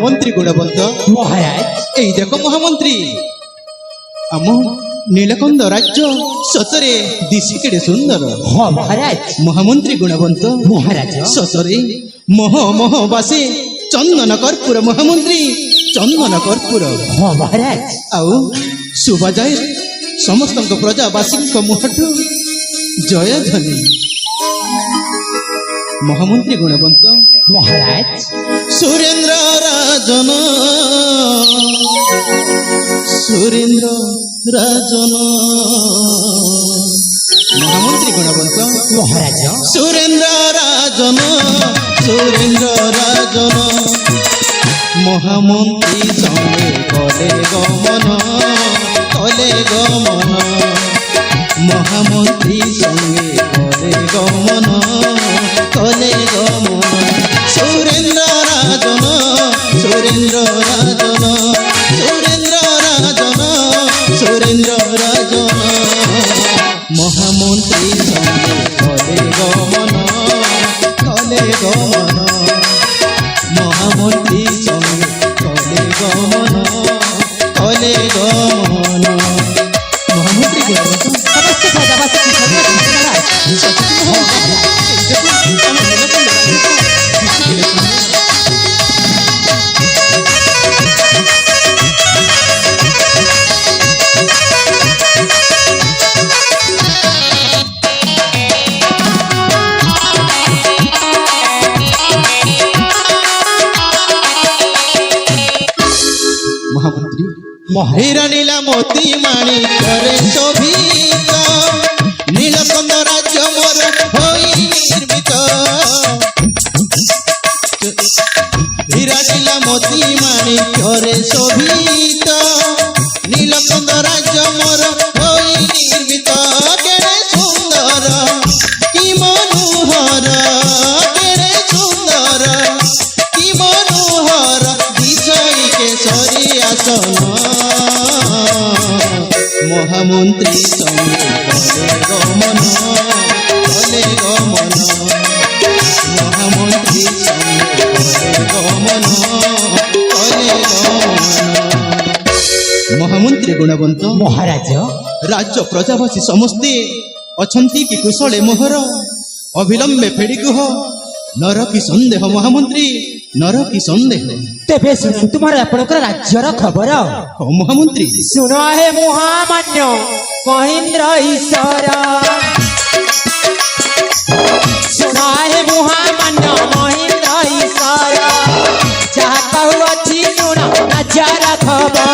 মহামন্ত্রী গুণবন্ত মহারাজ। এই দেখো মহামন্ত্রী আম নীলকন্দ রাজ্য সতরে দিশি কেড়ে সুন্দর হ মহারাজ। মহামন্ত্রী গুণবন্ত মহারাজ। সতরে মোহ মোহ বাসে চন্দন কর্পূর মহামন্ত্রী চন্দন কর্পূর হ মহারাজ। আউ শুভা যায় সমস্ত প্রজাবাসীଙ୍କ মুহଠୁ জয় ধ্বনি মহামন্ত্রী গুণবন্ত মহারাজ। সুরেন্দ্র রাজন সুরেন্দ্র রাজন মহামন্ত্রী গুণবন্ত মহারাজ। সুরেন্দ্র রাজন সুরেন্দ্র রাজন মহামন্ত্রী সঙ্গে কলে গমন কলে গমন মহামন্ত্রী সঙ্গে কলে গমন কলে গমন সুরেন্দ্র রাজন সুরেন্দ্র রাজন সুরেন্দ্র রাজন সুরেন্দ্র রাজন মহামন্ত্রী সঙ্গে কলে গমন কলে গমন মহামন্ত্রী সঙ্গে কলে গমন কলে গমন মহামন্ত্রী গুণবন্ত সমস্ত প্রজাবাসী কি মহারাজ। মহামন্ত্রী মহারাজ। হীরা নীলা মোতি মাণিক্যরে শোভিত নীলকন্দ রাজ্য মোর হই নির্মিত হীরা নীলা মোতি মাণিক্যরে শোভিত নীলকন্দ রাজ্য মোর হই নির্মিত কেড়ে সুন্দর কি মনোহর কেড়ে সুন্দর কি মনোহর বিষয় কেশরী আসন মহামন্ত্রী সঙ্গে কলে গমন কলে গমন মহামন্ত্রী সঙ্গে কলে গমন কলে গমন মহামন্ত্রী গুণবন্ত মহারাজ। রাজ্য প্রজাবাসী ସମସ୍ତେ ଅଛନ୍ତି କି କୁଶଳେ ମୋହର ଅବିଳମ୍ବେ ଫେଡ଼ି କୁହ ନର କି ସନ୍ଦେହ ମହାମନ୍ତ୍ରୀ ନର କି ସନ୍ଦେହ ତେବେ ଶୁଣନ୍ତୁ ମୋର ଆପଣଙ୍କର ରାଜ୍ୟର ଖବର। ହଉ ମହାମନ୍ତ୍ରୀ ଶୁଣ ହେ ମହାମାନ୍ୟ ମହେନ୍ଦ୍ର ଈଶ୍ୱର। ଶୁଣ ହେ ମହାମାନ୍ୟ ମହେନ୍ଦ୍ର ଈଶ୍ୱର। ଯାହା କହୁଅଛି ଶୁଣ ରାଜ୍ୟର ଖବର।